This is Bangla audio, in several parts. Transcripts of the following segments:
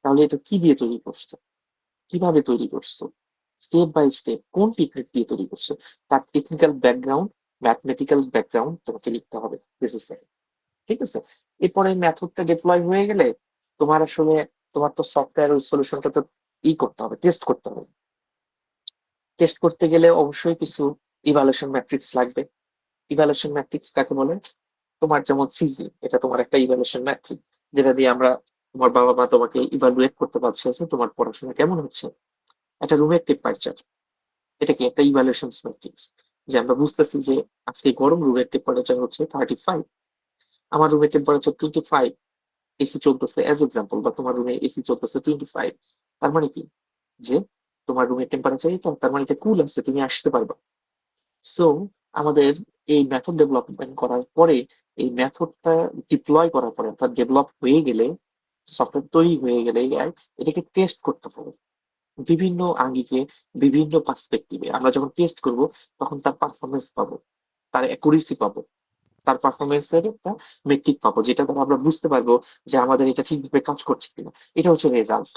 তাহলে এটা কি দিয়ে তৈরি করছো, কিভাবে তৈরি করছো, স্টেপ বাই স্টেপ কোন টেকনিক দিয়ে তৈরি করছো, তার টেকনিক্যাল ব্যাকগ্রাউন্ড, ম্যাথমেটিক্যাল ব্যাকগ্রাউন্ড তোমাকে লিখতে হবে। ঠিক আছে। এরপরে মেথডটা ডিপ্লয় হয়ে গেলে তোমার আসলে তোমার তো সফটওয়্যার ওই সলিউশনটা তো করতে হবে, টেস্ট করতে হবে। টেস্ট করতে গেলে অবশ্যই কিছু ইভালুয়েশন ম্যাট্রিক্স লাগবে। ইভালুয়েশন ম্যাট্রিক্স কাকে বলে? তোমার যেমন সিজি, এটা তোমার একটা ইভালুয়েশন ম্যাট্রিক্স, যেটা দিয়ে আমরা, তোমার বাবা মা তোমাকে ইভালুয়েট করতে পারছে যে তোমার পড়াশোনা কেমন হচ্ছে। একটা রুমের টেম্পারেচার, এটা কি একটা ইভালুয়েশন ম্যাট্রিক্স, যে আমরা বুঝতেছি যে আজকে গরম, রুমের টেম্পারেচার হচ্ছে 35, আমার রুমের টেম্পারেচার 25, এসি চলতেছে অ্যাজ এক্সাম্পল, বা তোমার রুমে এসি চলতেছে 25, তার মানে কি যে তোমার রুমের টেম্পারেচার এটা, তার মানে এটা কুল আছে, তুমি আসতে পারবা। সো আমাদের এই মেথড ডেভেলপমেন্ট করার পরে, এই মেথডটা ডিপ্লয় করার পরে, অর্থাৎ ডেভেলপ হয়ে গেলে, সফটওয়্যার তৈরি হয়ে গেলে এটাকে টেস্ট করতে হবে বিভিন্ন আঙ্গিকে, বিভিন্ন পার্সপেক্টিভে। আমরা যখন টেস্ট করব তখন তার পারফরমেন্স পাবো, তার অ্যাকুরেসি পাবো, তার পারফরমেন্সের একটা মেট্রিক পাবো, যেটা দ্বারা আমরা বুঝতে পারবো যে আমাদের এটা ঠিকভাবে কাজ করছে কিনা। এটা হচ্ছে রেজাল্ট।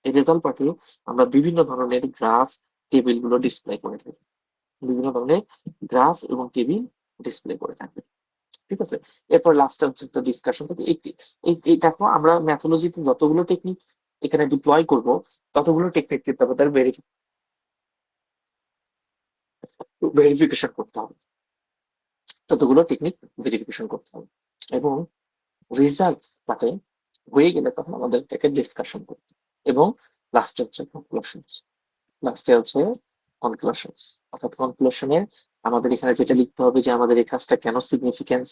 এই রেজাল্ট পাঠিয়ে আমরা বিভিন্ন ধরনের গ্রাফ, টেবিল গুলো ডিসপ্লে করে থাকি, বিভিন্ন ধরনের গ্রাফ এবং টেবিল ডিসপ্লে করে থাকি। ঠিক আছে। এরপর লাস্টে হচ্ছে একটা ডিসকাশন থেকে এই দেখো, আমরা ম্যাথোলজিতে যতগুলো টেকনিক এখানে ডিপ্লয় করব, ততগুলো টেকনিক কিন্তু আমাদের ভেরিফিকেশন করতে হবে, ততগুলো টেকনিক ভেরিফিকেশন করতে হবে। এবং রেজাল্ট তাতে হয়ে গেলে তখন আমাদের এটাকে ডিসকাশন করতে হবে। এবং লাস্টে হচ্ছে কনক্লুশন, লাস্টে হচ্ছে কনক্লুশনস, অর্থাৎ কনক্লুশনে আমাদের এখানে যেটা লিখতে হবে যে আমাদের এই কাজটা কেন সিগনিফিকেন্স,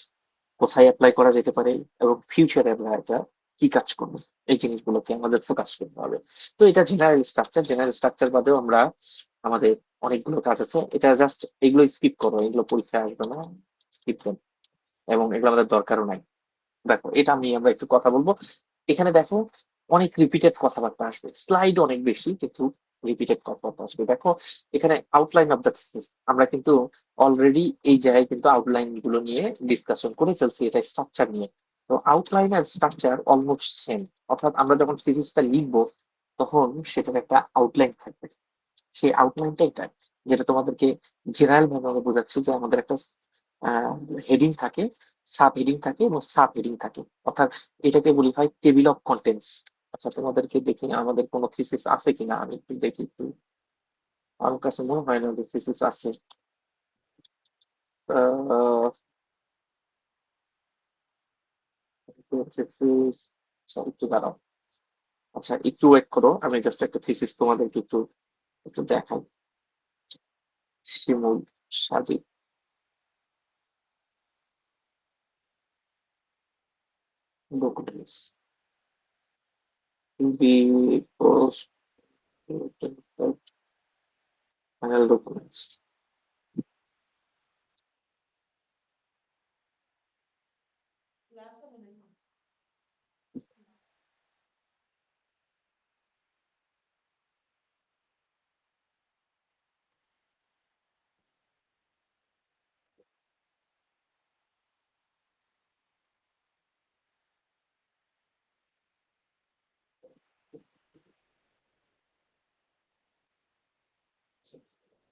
কোথায় অ্যাপ্লাই করা যেতে পারে, এবং ফিউচারে আমরা এটা কি কাজ করবো, এই জিনিসগুলোকে আমাদের ফোকাস করতে হবে। তো এটা জেনারেল স্ট্রাকচার। জেনারেল স্ট্রাকচার বাদেও আমরা আমাদের অনেকগুলো কাজ আছে, এটা জাস্ট এগুলো স্কিপ করো, এগুলো পরীক্ষায় আসবে না, স্কিপ করো, এবং এগুলো আমাদের দরকারও নাই। দেখো এটা আমরা একটু কথা বলবো। এখানে দেখো অনেক রিপিটেড কথাবার্তা আসবে, স্লাইড অনেক বেশি, কিন্তু রিপিটেড কথাবার্তা আসবে। দেখো এখানে আউটলাইন অফ দ্য থিসিস, আমরা কিন্তু অলরেডি এই জায়গায় কিন্তু আউটলাইন গুলো নিয়ে ডিসকাশন করে ফেলছি, এটা স্ট্রাকচার নিয়ে। তো আউটলাইন আর স্ট্রাকচার অলমোস্ট সেম, অর্থাৎ আমরা যখন থিসিসটা লিখবো তখন সেটার একটা আউটলাইন থাকবে। সেই আউটলাইনটা এটা, যেটা তোমাদেরকে জেনারেল ভাবে আমি বোঝাচ্ছি, যে আমাদের একটা হেডিং থাকে, সাব হেডিং থাকে এবং সাব হেডিং থাকে, অর্থাৎ এটাকে বলি হয় টেবিল অফ কন্টেন্টস। আচ্ছা তোমাদেরকে দেখি আমাদের কোনো থিসিস আছে কিনা, আমি একটু দেখি একটু। আমার কাছে মনে হয় না যে থিসিস আছে। আহ, thesis, আচ্ছা, একটু দাঁড়াও। আচ্ছা একটু ওয়েট করো, আমি জাস্ট একটা থিসিস তোমাদেরকে একটু একটু দেখাই। Shimul Sajid documents, the post final documents.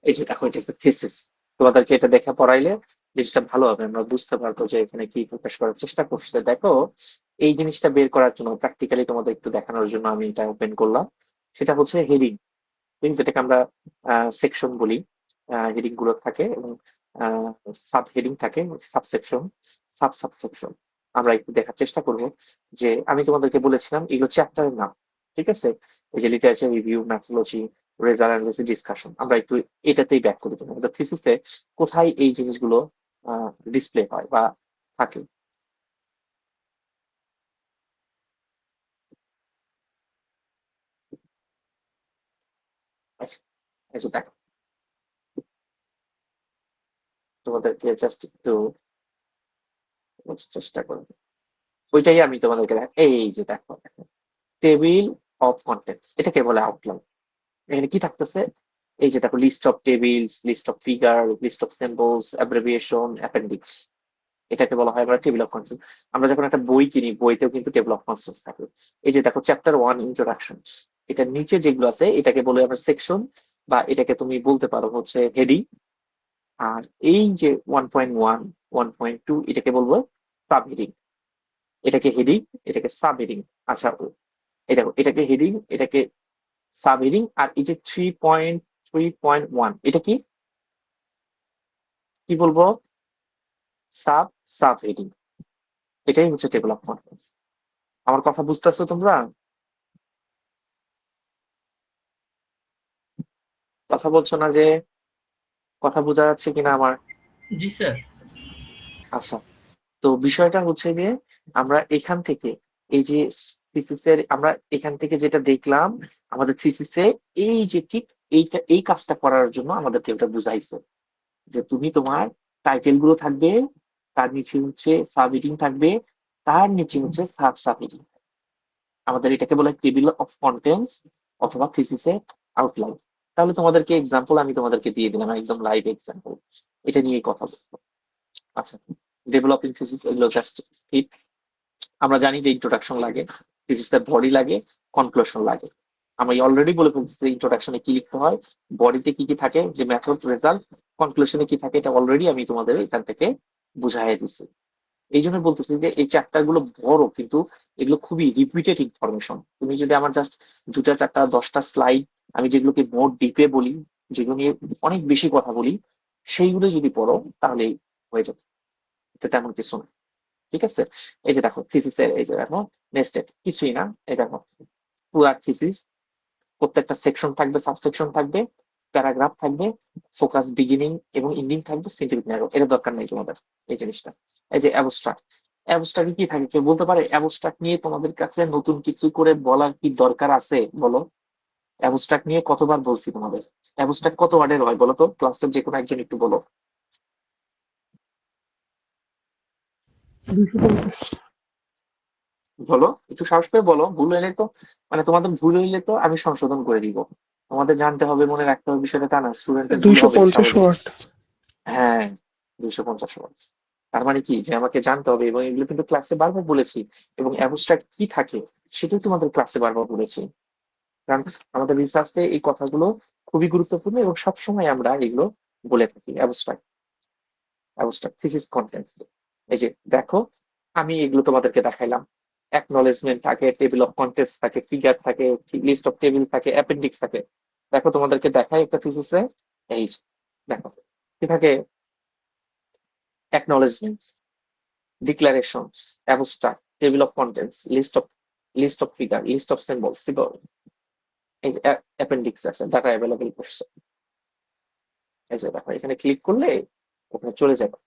এই যে দেখো, এটা একটা থিসিস, তোমাদেরকে এটা দেখে পড়াইলে জিনিসটা ভালো হবে, আমরা বুঝতে পারবো যে এখানে কি প্রকাশ করার চেষ্টা করছে। দেখো এই জিনিসটা বের করার জন্য প্র্যাকটিক্যালি তোমাদের একটু দেখানোর জন্য আমি এটা ওপেন করলাম। সেটা হচ্ছে হেডিং, যেটাকে আমরা সেকশন বলি। হেডিং গুলো থাকে এবং সাব হেডিং থাকে, সাবসেকশন, সাবসেকশন। আমরা একটু দেখার চেষ্টা করব যে আমি তোমাদেরকে বলেছিলাম এগুলো চ্যাপ্টারের নাম। ঠিক আছে। এই যে literature review, methodology, result analysis, discussion, আমরা একটু এটাতেই ব্যাক করে দেবো আমাদের থিসিসে কোথায় এই জিনিসগুলো ডিসপ্লে হয় বা থাকে। আচ্ছা, এই যে দেখো, তোমাদেরকে জাস্ট একটু বোঝার চেষ্টা করবো, ওইটাই আমি তোমাদেরকে এই যে দেখো, টেবিল অফ কন্টেন্টস, এটাকে বলে আউটলাইন। এখানে কি থাকতেছে? এই যে দেখো, list of tables, list of figure, list of symbols, abbreviation, appendix. এটাকে বলা হয় আমরা টেবিল অফ কন্টেন্টস। আমরা যখন একটা বই কিনি, বইতেও কিন্তু টেবিল অফ কন্টেন্টস থাকে। এই যে দেখো চ্যাপ্টার 1 ইন্ট্রোডাকশন, এটার নিচে যেগুলো আছে এটাকে বলে আমরা সেকশন, বা এটাকে তুমি বলতে পারো হচ্ছে হেডিং। আর এই যে 1.1, 1.2 এটাকে বলবো সাব হেডিং। এটাকে হেডিং, এটাকে সাব হেডিং। আচ্ছা, এই দেখো এটাকে হেডিং, এটাকে সাব হেডিং। আর এই যে 3.3.1 এটা কি কি বলবো? Sub sub heading. এটাই হচ্ছে টেবিল অফ কন্টেন্টস। আমার কথা বুঝতেছো তোমরা? কথা বলছো না যে? কথা বোঝা যাচ্ছে কিনা আমার? জি স্যার। আচ্ছা, তো বিষয়টা হচ্ছে যে আমরা এখান থেকে এই যে থিসিসের আমরা এখান থেকে যেটা দেখলাম, আমাদের থিসিসে এই যে ঠিক এইটা এই কাজটা করার জন্য আমাদেরকে ওটা বুঝাইছে যে তুমি তোমার টাইটেল গুলো থাকবে, তার নিচে হচ্ছে সাব হেডিং থাকবে, তার নিচে হচ্ছে সাব সাব হেডিং। আমাদের এটাকে বলে টেবিল অফ কন্টেন্টস অথবা থিসিসের আউটলাইন। তাহলে তোমাদেরকে এক্সাম্পল আমি তোমাদেরকে দিয়ে দিলাম, একদম লাইভ এক্সাম্পল। এটা নিয়ে কথা বলবো। আচ্ছা, ডেভেলপিং থিসিস এগুলো জাস্ট স্কিপ। আমরা জানি যে ইন্ট্রোডাকশন লাগে, থিসিসের বডি লাগে, কনক্লুশন লাগে। আমি অলরেডি বলে ফেলছি যে ইন্ট্রোডাকশনে কি লিখতে হয়, বডিতে কি কি থাকে, যে মেথড, রেজাল্ট, কনক্লুশনে কি থাকে, এটা অলরেডি আমি তোমাদের এখান থেকে বুঝাই দিছি। এই জন্য বলতেছি যে এই চ্যাপ্টার গুলো বড়, কিন্তু এগুলো খুবই রিপিটেড ইনফরমেশন। তুমি যদি আমার জাস্ট দুটা চারটা 10টা স্লাইড, আমি যেগুলোকে মোর ডিপে বলি, যেগুলো নিয়ে অনেক বেশি কথা বলি, সেইগুলো যদি পড়ো তাহলে হয়ে যাবে। এটা তেমন কিছু না। ঠিক আছে? এই যে দেখো থিসিসের, এই যে দেখো নেস্টেড কিছুই না। এই দেখো পুরা থিসিস, প্রত্যেকটা সেকশন থাকবে, সাবসেকশন থাকবে, প্যারাগ্রাফ থাকবে, ফোকাস বিগিনিং এবং এন্ডিং থাকবে, সায়েন্টিফিক ন্যারো। এর দরকার নেই তোমাদের এই জিনিসটা। এই যে অ্যাবস্ট্রাক্ট, অ্যাবস্ট্রাক্ট কি থাকে কেউ বলতে পারে? অ্যাবস্ট্রাক্ট নিয়ে তোমাদের কাছে নতুন কিছু করে বলার কি দরকার আছে বলো? অ্যাবস্ট্রাক্ট নিয়ে কতবার বলছি তোমাদের? অ্যাবস্ট্রাক্ট কত ওয়ার্ডের হয় বলো তো? ক্লাসের যে কোনো একজন একটু বলো। 250। বলো, একটু সাহস করে বলো। ভুল হইলে তো, মানে তোমাদের ভুল হইলে তো আমি সংশোধন করে দিব। তোমাদের জানতে হবে, মনে রাখতে হবে, বিষয়টা তা না। স্টুডেন্টের ভুল দুইশো হবে পঞ্চাশ স্বাভাবিক। ওয়াট হ্যাঁ, 250 ওয়াট। তার মানে কি, যে আমাকে জানতে হবে, এবং এগুলো কিন্তু ক্লাসে বারবার বলেছি। এবং অ্যাবস্ট্রাক্ট কি থাকে সেটাও তোমাদের ক্লাসে বারবার বলেছি। কারণ আমাদের রিসার্চে এই কথাগুলো খুবই গুরুত্বপূর্ণ, এবং সবসময় আমরা এগুলো বলে থাকি। Abstract, abstract thesis contents. এই যে দেখো, আমি এগুলো তোমাদেরকে দেখাইলাম। অ্যাকনলেজমেন্ট থাকে, টেবিল অফ কন্টেন্টস থাকে, ফিগার থাকে, লিস্ট অফ টেবিল থাকে, অ্যাপেন্ডিক্স থাকে। দেখো তোমাদেরকে দেখাই একটা থিসিসে, এই যে দেখো কি থাকে: acknowledgements, declarations, abstract, table of contents, list of figure, list of symbol symbol. এই যে অ্যাপেন্ডিক্স আছে, ডাটা অ্যাভেলেবল করছে। এই যে দেখো এখানে ক্লিক করলে ওখানে চলে যাবে।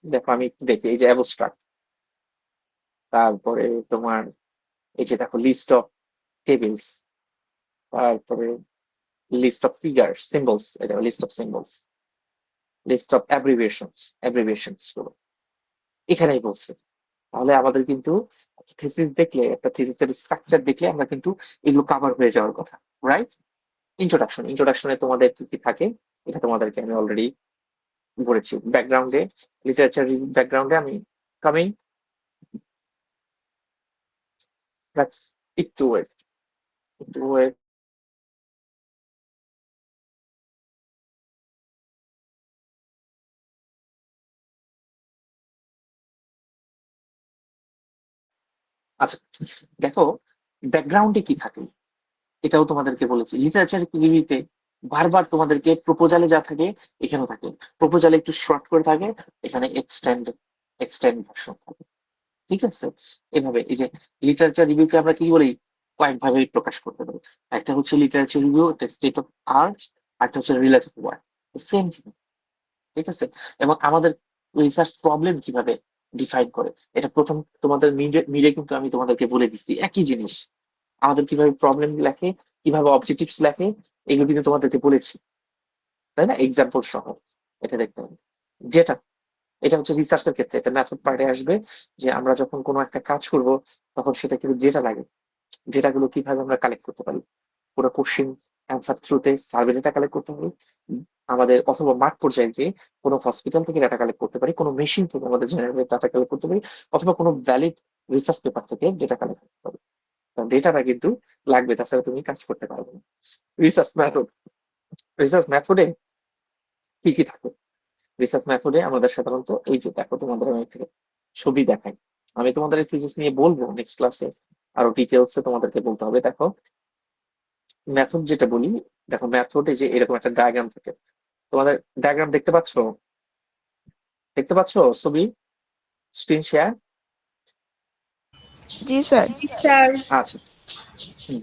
দেখো আমি একটু দেখি, এই যে অ্যাবস্ট্রাক্ট, তারপরে তোমার এই যে দেখো লিস্ট অফ টেবিলস, তারপরে লিস্ট অফ ফিগার সিম্বলস, এটা list of symbols, list of abbreviations গুলো এখানেই বলছে। তাহলে আমাদের কিন্তু থিসিস দেখলে, একটা থিসিসের স্ট্রাকচার দেখলে আমরা কিন্তু এগুলো কাভার হয়ে যাওয়ার কথা। রাইট? ইন্ট্রোডাকশনে তোমাদের কি কি থাকে এটা তোমাদেরকে আমি অলরেডি বলেছি। ব্যাকগ্রাউন্ডে, লিটারেচার ব্যাকগ্রাউন্ডে আমি কামিং, একটু ওয়েট, একটু ওয়েট। আচ্ছা, দেখো ব্যাকগ্রাউন্ডে কি থাকে এটাও তোমাদেরকে বলেছি। লিটারেচার রিভিউতে বারবার তোমাদেরকে প্রপোজালে যা থাকে এখানেও থাকে। প্রপোজালে একটু শর্ট করে থাকে, এখানে এক্সটেন্ড, এক্সটেন্ড ভার্সন থাকে। ঠিক আছে? এভাবে এই যে লিটারেচার রিভিউকে আমরা কি বলি, কয়েক ভাবে প্রকাশ করতে পারি। একটা হচ্ছে লিটারেচার রিভিউ, একটা স্টেট অফ আর্ট, একটা হচ্ছে রিলেটিভ ওয়ার্ক। Same thing. ঠিক আছে? এবং আমাদের রিসার্চ প্রবলেম কিভাবে ডিফাইন করে, এটা প্রথম তোমাদের মিডে মিডে কিন্তু আমি তোমাদেরকে বলে দিচ্ছি একই জিনিস। আমাদের কিভাবে প্রবলেম লেখে, কিভাবে অবজেক্টিভস লেখে, এগুলো কিন্তু তোমাদেরকে বলেছি, তাই না? এক্সাম্পল সহ এটা দেখতে হবে। যেটা, এটা হচ্ছে রিসার্চের ক্ষেত্রে, এটা মেথড পার্টে আসবে। যে আমরা যখন কোনো একটা কাজ করব, তখন সেটা কিন্তু যেটা লাগে, যেটাগুলো কিভাবে আমরা কালেক্ট করতে পারি। পুরো কোশ্চিন অ্যান্সার থ্রুতে সার্ভে ডেটা কালেক্ট করতে হবে। আমাদের অথবা মাঠ পর্যায়ে যে কোনো হসপিটাল থেকে ডাটা কালেক্ট করতে পারি, কোনো মেশিন থেকে আমাদের জেনারেটেড ডাটা কালেক্ট করতে পারি, অথবা কোনো ভ্যালিড রিসার্চ পেপার থেকে ডেটা কালেক্ট করতে পারি। ডেটাটা কিন্তু লাগবে, তাছাড়া তুমি কাজ করতে পারবে না। রিসার্চ মেথড, রিসার্চ মেথডে কি কি থাকে? রিসার্চ মেথডে আমাদের সাধারণত এই যে দেখো, তোমাদের আমি একটা ছবি দেখাই। আমি তোমাদের এই থিসিস নিয়ে বলবো নেক্সট ক্লাসে, আরো ডিটেলসে তোমাদেরকে বলতে হবে। দেখো মেথড যেটা বলি, দেখো মেথডে যে এরকম একটা ডায়াগ্রাম থাকে, তোমাদের ডায়াগ্রাম দেখতে পাচ্ছ? দেখতে পাচ্ছ ছবি, স্ক্রিন শেয়ার? জি স্যার। জি স্যার। আচ্ছা। হুম,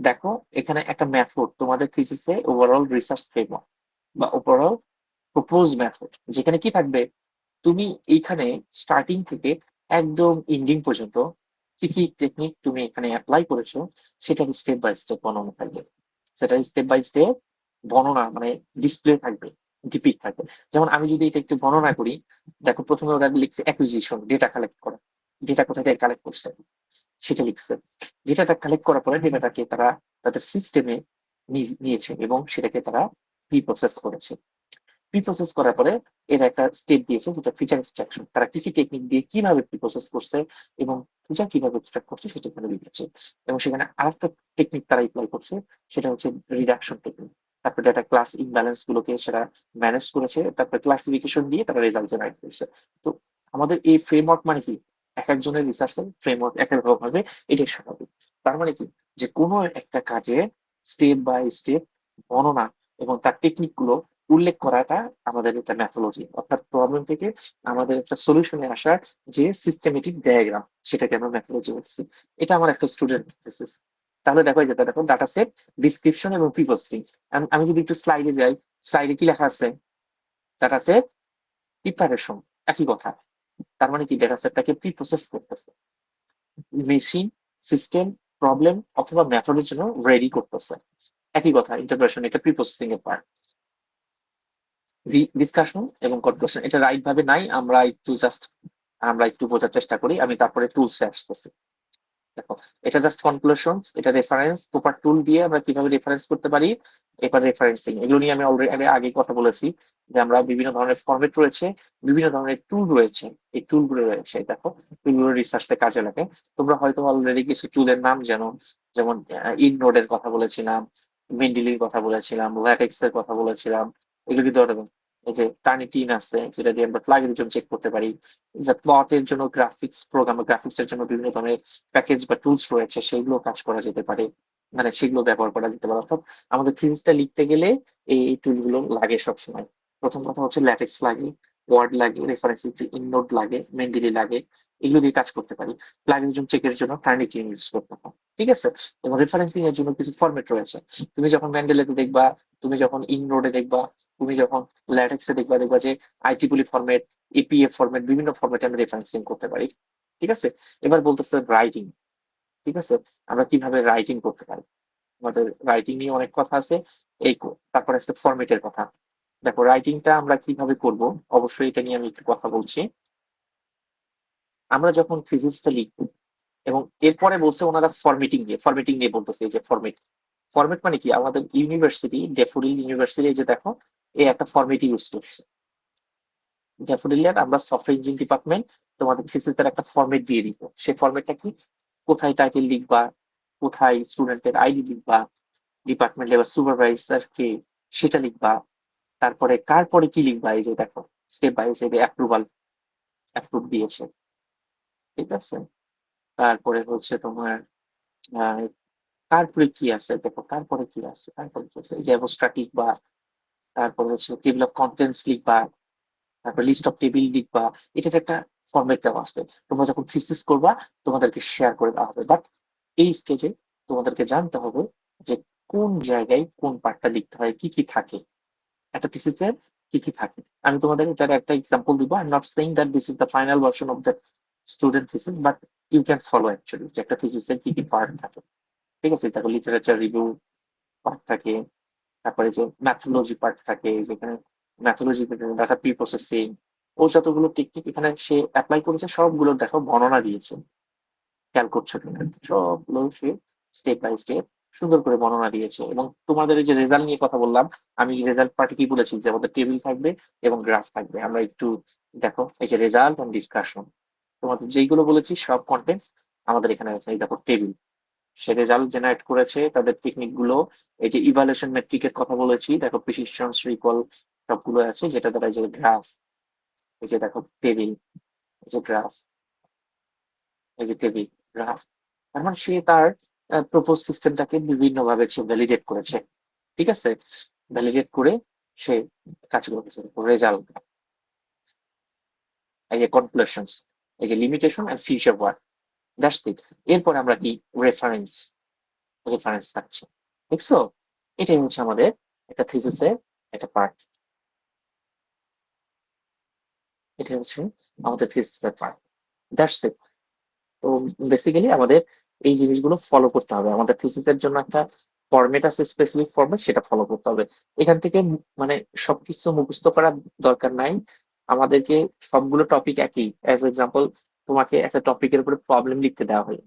দেখো এখানে একটা মেথড তোমাদের থিসিসে ওভারঅল রিসার্চ ফ্রেমওয়ার্ক বা ওভারঅল প্রপোজ মেথড, যেখানে কি থাকবে, তুমি এইখানে স্টার্টিং থেকে একদম এন্ডিং পর্যন্ত কি কি টেকনিক তুমি এখানে অ্যাপ্লাই করেছো সেটা স্টেপ বাই স্টেপ বর্ণনা থাকবে। সেটা স্টেপ বাই স্টেপ বর্ণনা মানে ডিসপ্লে থাকবে, ডিপিক থাকবে। যেমন আমি যদি এটা একটু বর্ণনা করি, দেখো প্রথমে ওরা লিখছে অ্যাকুইজিশন, ডেটা কালেক্ট করা। ডেটা কোথা থেকে কালেক্ট করছে সেটা লিখছে। ডেটাটা কালেক্ট করার পরে ডেটাটাকে তারা তাদের সিস্টেমে নিয়েছে এবং সেটাকে তারা প্রি প্রসেস করেছে। প্রি প্রসেস করার পরে এর একটা স্টেপ দিয়েছে যেটা ফিচার এক্সট্রাকশন। তারা কি কি টেকনিক দিয়ে কিভাবে প্রি প্রসেস করছে এবং ফিচার কিভাবে এক্সট্রাক্ট করছে সেটা এখানে লিখেছে। এবং সেখানে আরেকটা টেকনিক তারা এপ্লাই করছে, সেটা হচ্ছে রিডাকশন টেকনিক। তারপর ডেটা ক্লাস ইমব্যালেন্স গুলোকে সেটা ম্যানেজ করেছে, তারপরে ক্লাসিফিকেশন দিয়ে তারা রেজাল্ট জেনারেট করেছে। তো আমাদের এই ফ্রেমওয়ার্ক মানে কি, এক একজনের রিসার্চের ফ্রেমওয়ার্ক এক এক রকম হবে, এটাই স্বাভাবিক। তার মানে কি, যে কোনো একটা কাজে স্টেপ বাই স্টেপ বর্ণনা এবং তার টেকনিক গুলো উল্লেখ করাটা আমাদের একটা ম্যাথোলজি, অর্থাৎ প্রবলেম থেকে আমাদের একটা সলিউশনে আসার যে সিস্টেমেটিক ডায়াগ্রাম, সেটাকে আমরা ম্যাথোলজি বলছি। এটা আমার একটা স্টুডেন্ট থিসিস। তাহলে দেখো এই যেটা দেখো, ডাটা সেট, ডিসক্রিপশন এবং প্রিপ্রসেসিং। আমি যদি একটু স্লাইডে যাই, স্লাইডে কি লেখা আছে? ডাটা সেট, প্রিপারেশন, একই কথা। তার মানে কি, ডেটা সেটটাকে প্রি প্রসেস করতেছে, মেশিন, সিস্টেম, প্রবলেম অথবা মেথডের জন্য রেডি করতেছে। একই কথা, ইন্টারপ্রেশন এটা প্রি প্রসেসিং এর পার্ট। ডিসকাশন এবং কনক্লুশন এটা রাইট ভাবে নাই, আমরা একটু বোঝার চেষ্টা করি। আমি তারপরে টুলসে আসতেছি। দেখো, এটা জাস্ট কনক্লুশন, এটা রেফারেন্স, প্রপার টুল দিয়ে আমরা কিভাবে রেফারেন্স করতে পারি। এবার রেফারেন্সিং, এগুলো নিয়ে আমি অলরেডি আগে কথা বলেছি যে আমরা বিভিন্ন ধরনের ফরম্যাট রয়েছে, বিভিন্ন ধরনের টুল রয়েছে। এই টুলগুলো রয়েছে, দেখো টুলগুলো রিসার্চে কাজে লাগে। তোমরা হয়তো অলরেডি কিছু টুলের নাম জানো, যেমন ইগনোডের কথা বলেছিলাম, মেন্ডিলির কথা বলেছিলাম, ল্যাটেক্স এর কথা বলেছিলাম। এগুলো কিন্তু এই যে টার্নিটিন আছে, যেটা দিয়ে আমরা প্লাগিনিজম চেক করতে পারি। যে প্লটের জন্য গ্রাফিক্স প্রোগ্রাম, গ্রাফিক্স এর জন্য বিভিন্ন ধরনের প্যাকেজ বা টুলস রয়েছে, সেগুলো কাজ করা যেতে পারে, মানে সেগুলো ব্যবহার করা যেতে পারে। অর্থাৎ আমাদের থিসিসটা লিখতে গেলে এই টুলগুলো লাগে সবসময়। প্রথম কথা হচ্ছে ল্যাটেক্স লাগে, ওয়ার্ড লাগে, রেফারেন্সিং ইননোড লাগে, মেন্ডিলি লাগে। এগুলো দিয়ে কাজ করতে পারি। প্লাগিনিজম চেকের জন্য টার্নিটিন ইউজ করতে হয়, ঠিক আছে। এবং রেফারেন্সিং এর জন্য কিছু ফরম্যাট রয়েছে। তুমি যখন মেন্ডেলেতে দেখবা, তুমি যখন ইননোডে দেখবা, তুমি যখন ল্যাটেক্সে দেখবা, দেখবা যে আইটিপুলি ফরম্যাট, এপিএফ ফরম্যাট, বিভিন্ন ফরম্যাটে আমরা রেফারেন্সিং করতে পারি, ঠিক আছে। এবার বলতেছে রাইটিং, ঠিক আছে। আমরা কিভাবে রাইটিং করতে পারি, আমাদের রাইটিং নিয়ে অনেক কথা আছে। তারপরে আছে ফরম্যাটের কথা। দেখো রাইটিংটা আমরা কিভাবে করব, অবশ্যই এটা নিয়ে আমি একটু কথা বলছি। আমরা যখন থিসিসটা লিখবো, এবং এরপরে বলছে ওনারা ফরম্যাটিং নিয়ে বলতেছে, যে ফরম্যাট, ফরম্যাট মানে কি, আমাদের ইউনিভার্সিটি, ডেফোডিল ইউনিভার্সিটি যে দেখো এই একটা ফরম্যাট ইউজ করছে। ড্যাফোডিলের আমরা সফটওয়্যার ইঞ্জিন ডিপার্টমেন্ট তোমাদের থিসিসের একটা ফরম্যাট দিয়ে দিব। সেই ফরম্যাটটা কি, কোথায় টাইটেল লিখবা, কোথায় স্টুডেন্টের আইডি লিখবা, ডিপার্টমেন্ট লেভেল সুপারভাইজার কে সেটা লিখবা, তারপরে কার পরে কি লিখবা, এই যে দেখো স্টেপ বাই স্টেপ অ্যাপ্রুভ দিয়েছে, ঠিক আছে। তারপরে হচ্ছে তোমার আহ, কারপরে কি আছে, দেখো কারপরে কি আছে, তারপরে কি আছে, এই যে অ্যাবস্ট্রাক্ট লিখবা, তারপরে হচ্ছে টেবিল অফ কন্টেন্টস লিখবা, তারপর লিস্ট অফ টেবিল লিখবা। এটার একটা ফরম্যাট দেওয়া আছে। তোমরা যখন থিসিস করবা তোমাদেরকে শেয়ার করে দেওয়া হবে, বাট এই স্টেজে তোমাদেরকে জানতে হবে যে কোন জায়গায় কোন পার্টটা লিখতে হয়, কি কি থাকে একটা থিসিসে, কি কি থাকে। আমি তোমাদের এটার একটা এক্সাম্পল দিব। I am not saying that this is the final version of the student thesis, but you can follow actually যে একটা থিসিসের কি কি পার্ট থাকে, ঠিক আছে। দেখো লিটারেচার রিভিউ পার্ট থাকে, তারপরে যে ম্যাথোলজি পার্ট থাকে, যেখানে ম্যাথোলজি ডাটা প্রি প্রসেসিং, ও যতগুলো টেকনিক এখানে সে অ্যাপ্লাই করেছে সবগুলো দেখো বর্ণনা দিয়েছে, খেয়াল করছো কিনা, সবগুলো সে স্টেপ বাই স্টেপ সুন্দর করে বর্ণনা দিয়েছে। এবং তোমাদের এই যে রেজাল্ট নিয়ে কথা বললাম, আমি রেজাল্ট পার্টে কি বলেছি যে আমাদের টেবিল থাকবে এবং গ্রাফ থাকবে। আমরা একটু দেখো, এই যে রেজাল্ট এন্ড ডিসকাশন, তোমাদের যেইগুলো বলেছি সব কন্টেন্ট আমাদের এখানে আছে। এই দেখো টেবিল, সে রেজাল্ট জেনারেট করেছে, তাদের টেকনিক গুলো, এই যে ইভালুয়েশন মেট্রিকের কথা বলেছি, দেখো প্রিসিশন, রিকল সবগুলো আছে, যেটা দ্বারা এই যে গ্রাফ, এই যে দেখো টেবিল, এই যে গ্রাফ, এই যে টেবিল, গ্রাফ। তার মানে সে তার প্রপোজ সিস্টেমটাকে বিভিন্ন ভাবে সে ভ্যালিডেট করেছে। ঠিক আছে, ভ্যালিডেট করে সে কাজগুলো করেছে। রেজাল্ট, এই যে কনক্লুশনস, এই যে limitation and future work, that's it. এরপরে আমরা কি, রেফারেন্স, রেফারেন্স থাকছে। দেখছো, এটাই হচ্ছে আমাদের একটা থিসিসের একটা পার্ট। এটাই হচ্ছে আমাদের থিসিসের পার্ট, দ্যাটস ইট। তো বেসিক্যালি আমাদের এই জিনিসগুলো ফলো করতে হবে। আমাদের থিসিসের জন্য একটা ফরম্যাট আছে, স্পেসিফিক ফরম্যাট, সেটা ফলো করতে হবে। এখান থেকে মানে সবকিছু মুখস্থ করার দরকার নাই আমাদেরকে। সবগুলো টপিক একই। অ্যাজ এক্সাম্পল, তোমাকে একটা টপিকের উপরে প্রবলেম লিখতে দেওয়া হয়,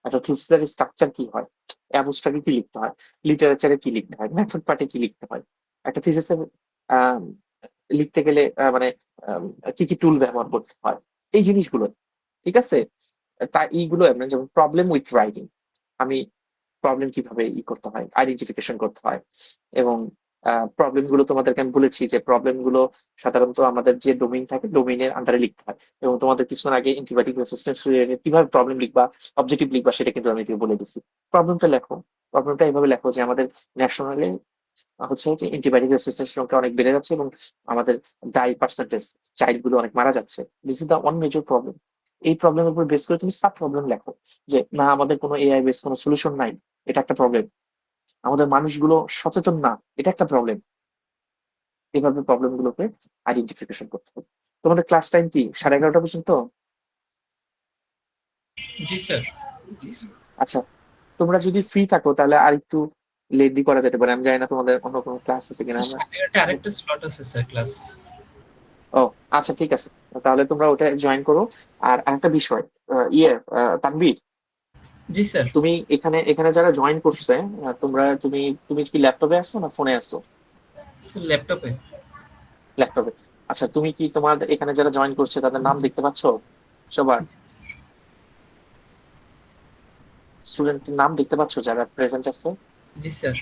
একটা থিসিসের স্ট্রাকচার কি হয়, অ্যাবস্ট্রাক্টে কি লিখতে হয়, লিটারেচারে কি লিখতে হয়, মেথড পার্টে কি লিখতে হয়, একটা থিসিসের লিখতে গেলে মানে আম, কি কি টুল ব্যবহার করতে হয়, এই জিনিসগুলো। ঠিক আছে, তা এইগুলো মানে যেমন প্রবলেম উইথ রাইটিং, আমি প্রবলেম কিভাবে করতে হয়, আইডেন্টিফিকেশন করতে হয়। এবং প্রবলেম গুলো তোমাদেরকে আমি বলেছি যে প্রবলেম গুলো সাধারণত আমাদের যে ডোমেইন থাকে, ডোমেইনের আন্ডারে লিখতে হয়। এবং তোমাদের কিছুক্ষণ আগে অ্যান্টিবায়োটিক রেসিস্ট্যান্স কিভাবে প্রবলেম লিখবা, অবজেক্টিভ লিখবা, সেটা কিন্তু আমি বলে দিচ্ছি। প্রবলেমটা লেখো, প্রবলেমটা এইভাবে লেখো যে আমাদের ন্যাশনালে হচ্ছে যে অ্যান্টিবায়োটিক রেসিস্ট্যান্স সংখ্যা অনেক বেড়ে যাচ্ছে এবং আমাদের ডাই পার্সেন্টেজ, চাইল্ড গুলো অনেক মারা যাচ্ছে। This is the one major problem. এই প্রবলেমের উপর বেস করে তুমি সাব প্রবলেম লেখো, যে না আমাদের কোনো এআই বেস কোনো সলিউশন নাই, এটা একটা প্রবলেম। আমাদের মানুষগুলো সচেতন না, এটা একটা প্রবলেম। এভাবে প্রবলেম গুলোকে আইডেন্টিফিকেশন করতে হবে। তোমাদের ক্লাস টাইম কি 11:30 পর্যন্ত? জি স্যার। আচ্ছা, তোমরা যদি ফ্রি থাকো তাহলে আর একটু লেট করা যেতে পারে। আমি জানি না তোমাদের অন্য কোনো ক্লাস আছে কিনা। স্যার আমরা, সাড়ে আটটা আরেকটা স্লট আছে স্যার ক্লাস। ও আচ্ছা ঠিক আছে, তাহলে তোমরা ওটা জয়েন করো। আর একটা বিষয়, তানভীর, জি স্যার। তুমি এখানে এখানে যারা জয়েন করছে, তুমি তুমি কি ল্যাপটপে আসছো না ফোনে আসছো? স্যার ল্যাপটপে। ল্যাপটপে। আচ্ছা, তুমি কি তোমার এখানে যারা জয়েন করছে তাদের নাম দেখতে পাচ্ছো সবার? স্টুডেন্টের নাম দেখতে পাচ্ছো যারা প্রেজেন্ট আছে? জি স্যার।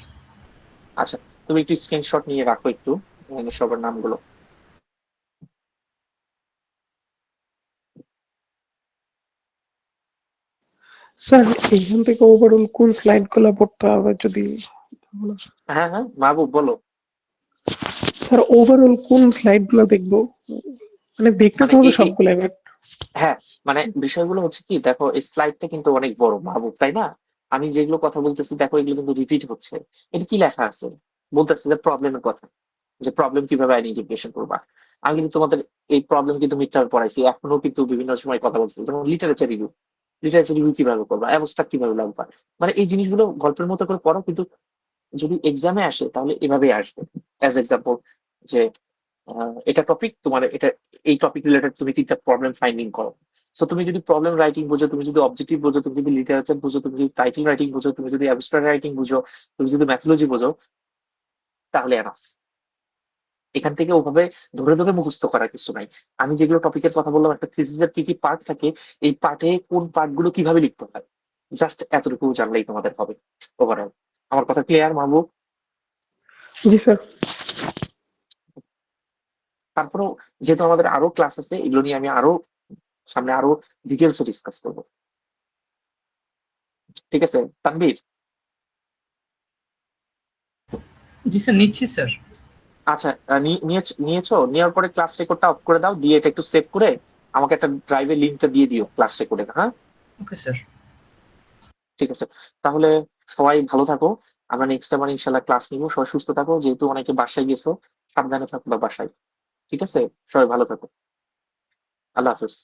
আচ্ছা, তুমি একটু স্ক্রিনশট নিয়ে রাখো একটু, সবার নামগুলো। স্যার, এখান থেকে ওভারঅল কোন স্লাইড গুলা পড়তে হবে যদি? হ্যাঁ হ্যাঁ, মাহবুব বলো। স্যার, ওভারঅল কোন স্লাইড গুলো দেখবো? মানে দেখতে মানে তো হবে সবগুলাই, বাট হ্যাঁ, মানে বিষয়গুলো হচ্ছে কি, দেখো এই স্লাইডটা কিন্তু অনেক বড় মাহবুব, তাই না? আমি যেগুলো কথা বলতেছি দেখো, এগুলো কিন্তু রিপিট হচ্ছে। এটা কি লেখা আছে? বলতেছে যে প্রবলেমের কথা, যে প্রবলেম কিভাবে আইডেন্টিফিকেশন করবা। আমি কিন্তু তোমাদের এই প্রবলেম কিন্তু মিড-টার্মে পড়াইছি, এখনো কিন্তু বিভিন্ন সময় কথা বলছি। যেমন লিটারেচার রিভিউ, লিটারেচার রিভিউ কিভাবে করবা, অ্যাবস্ট্রাক্ট কিভাবে লাগবা। মানে এই জিনিসগুলো গল্পের মতো করে পড়ো, কিন্তু যদি এক্সামে আসে তাহলে এভাবেই আসবে। অ্যাজ এক্সাম্পল, যে এটা টপিক তোমার, এটা এই টপিক রিলেটেড তুমি 3টা প্রবলেম ফাইন্ডিং করো। সো তুমি যদি প্রবলেম রাইটিং বুঝো, তুমি যদি অবজেক্টিভ বুঝো, তুমি যদি লিটারেচার বুঝো, তুমি যদি টাইটেল রাইটিং বুঝো, তুমি যদি অ্যাবস্ট্রাক্ট রাইটিং বুঝো, তুমি যদি ম্যাথোলজি বুঝো, তাহলে এনাফ। এখান থেকে ওভাবে ধরে ধরে মুখস্থ করার কিছু নাই। আমি যেগুলো টপিকের কথা বললাম, একটা থিসিসের কি কি পার্ট থাকে, এই পার্টে কোন পার্ট গুলো কিভাবে লিখতে হয়, জাস্ট এতটুকু জানলেই তোমাদের হবে ওভারঅল। আমার কথা ক্লিয়ার মাহবুব? জি স্যার। তারপরেও যেহেতু আমাদের আরো ক্লাস আছে, এগুলো নিয়ে আমি আরো সামনে আরো ডিটেলসে ডিসকাস করবো। ঠিক আছে তানভীর? জি স্যার, নিচ্ছি স্যার। আচ্ছা, নিয়েছো, নেওয়ার পরে ক্লাস রেকর্ডটা অফ করে দাও, দিয়ে এটা একটু সেভ করে আমাকে একটা ড্রাইভের লিঙ্কটা দিয়ে দিও ক্লাস রেকর্ডের, হ্যাঁ? Okay sir. ঠিক আছে, তাহলে সবাই ভালো থাকো। আমরা নেক্সট আবার ইনশাল্লাহ ক্লাস নিবো। সবাই সুস্থ থাকো, যেহেতু অনেকে বাসায় গেছো, সাবধানে থাকো বা বাসায়। ঠিক আছে, সবাই ভালো থাকো। আল্লাহ হাফেজ।